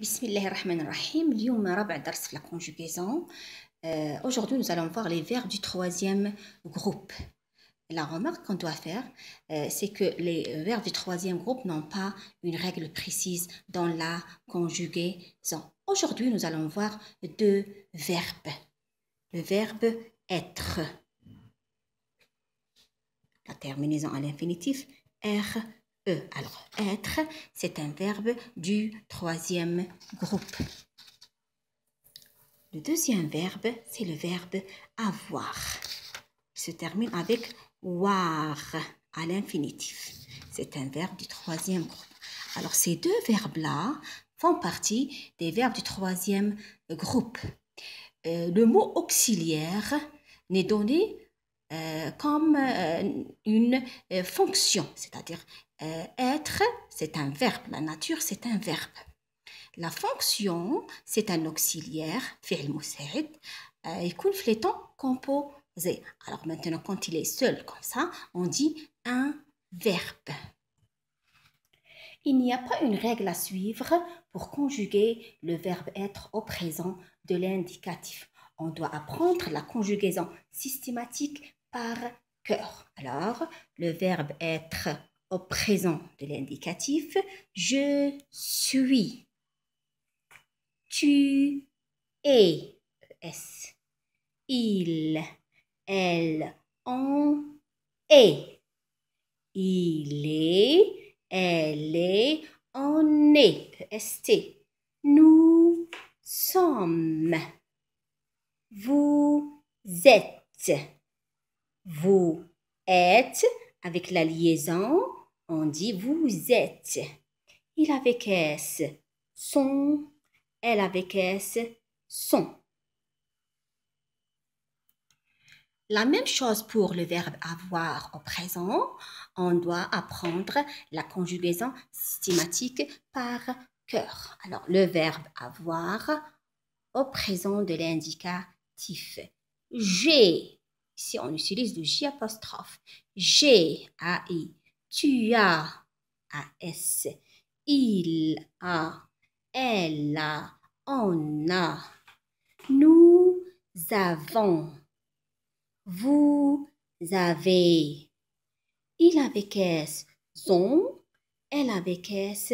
Bismillahirrahmanirrahim. اليوم رابع درس في la conjugaison. Aujourd'hui, nous allons voir les verbes du troisième groupe. La remarque qu'on doit faire, c'est que les verbes du troisième groupe n'ont pas une règle précise dans la conjugaison. Aujourd'hui, nous allons voir deux verbes. Le verbe être. La terminaison à l'infinitif R. Alors, être, c'est un verbe du troisième groupe. Le deuxième verbe, c'est le verbe avoir. Il se termine avec war à l'infinitif. C'est un verbe du troisième groupe. Alors, ces deux verbes-là font partie des verbes du troisième groupe. Le mot auxiliaire n'est donné comme une fonction, c'est-à-dire être, c'est un verbe, la nature, c'est un verbe. La fonction, c'est un auxiliaire, fi'l musa'id, يكون في les temps composés. Alors maintenant, quand il est seul comme ça, on dit un verbe. Il n'y a pas une règle à suivre pour conjuguer le verbe être au présent de l'indicatif. On doit apprendre la conjugaison systématique par cœur. Alors, le verbe être au présent de l'indicatif, je suis, tu es, S, il, elle, on est, il est, elle est, on est, EST, nous sommes, vous êtes, avec la liaison, on dit vous êtes. Il avec S, son, elle avec S, son. La même chose pour le verbe avoir au présent, on doit apprendre la conjugaison systématique par cœur. Alors, le verbe avoir au présent de l'indicatif. J'ai, ici on utilise le J apostrophe. J'ai, A-I. Tu as, A-S. Il a, elle a, on a. Nous avons. Vous avez. Il avec S, zon. Elle avec S,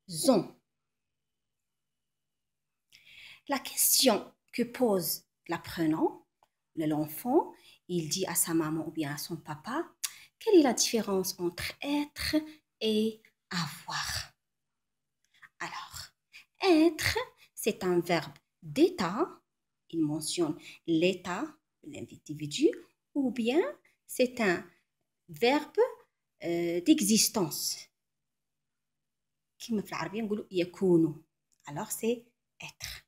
zon. La question que pose l'apprenant, l'enfant, il dit à sa maman ou bien à son papa, quelle est la différence entre être et avoir? Alors, être, c'est un verbe d'état, il mentionne l'état de l'individu, ou bien c'est un verbe d'existence. كما في العربية نقولوا يكون. Alors c'est être.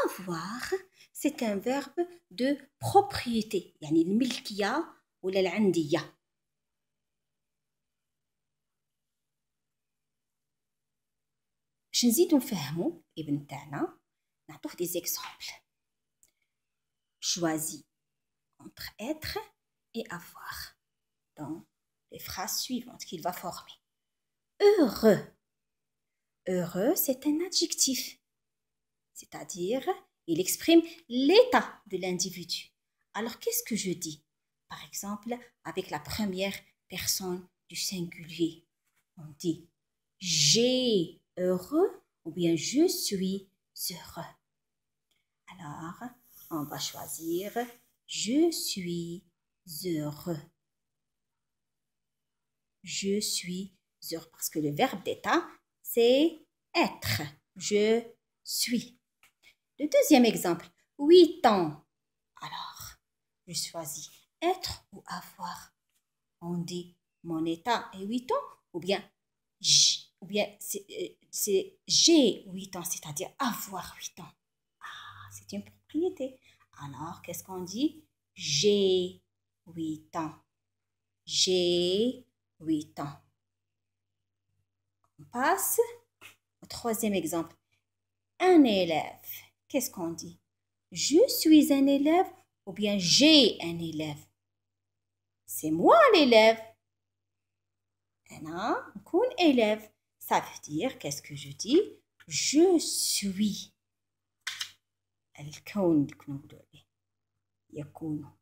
Avoir, c'est un verbe de propriété, يعني الملكية ولا العندية. باش نزيدو نفهمو الابن تاعنا نعطوه des exemples. Choisis entre être et avoir dans les phrases suivantes qu'il va former. Heureux. Heureux, c'est un adjectif. C'est-à-dire, il exprime l'état de l'individu. Alors, qu'est-ce que je dis? Par exemple, avec la première personne du singulier, on dit j'ai heureux ou bien je suis heureux. Alors, on va choisir je suis heureux. Je suis heureux parce que le verbe d'état, c'est être. Je suis. Le deuxième exemple, 8 ans. Alors, je choisis être ou avoir. On dit mon état est 8 ans ou bien c'est j'ai 8 ans, c'est-à-dire avoir 8 ans. Ah, c'est une propriété. Alors, qu'est-ce qu'on dit? J'ai 8 ans. J'ai 8 ans. On passe au troisième exemple. Un élève. Qu'est-ce qu'on dit? Je suis un élève ou bien j'ai un élève? C'est moi l'élève. أنا نكون élève. Ça veut dire, qu'est-ce que je dis? Je suis. الكون نقولوا عليه يكون.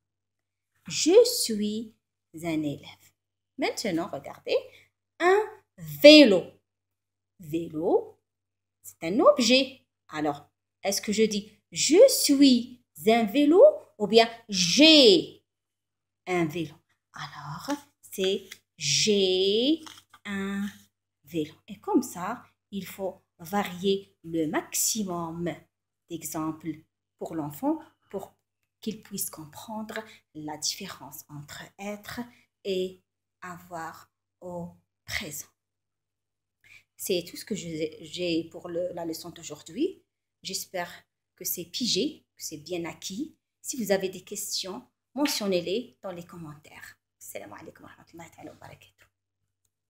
Je suis un élève. Maintenant, regardez, un vélo. Vélo, c'est un objet. Alors, est-ce que je dis je suis un vélo ou bien j'ai un vélo? Alors, c'est j'ai un vélo. Et comme ça, il faut varier le maximum d'exemples pour l'enfant pour qu'il puisse comprendre la différence entre être et avoir au présent. C'est tout ce que j'ai pour la leçon d'aujourd'hui. J'espère que c'est pigé, que c'est bien acquis. Si vous avez des questions, mentionnez-les dans les commentaires. Assalamu alaikum wa rahmatullahi wa barakatuh.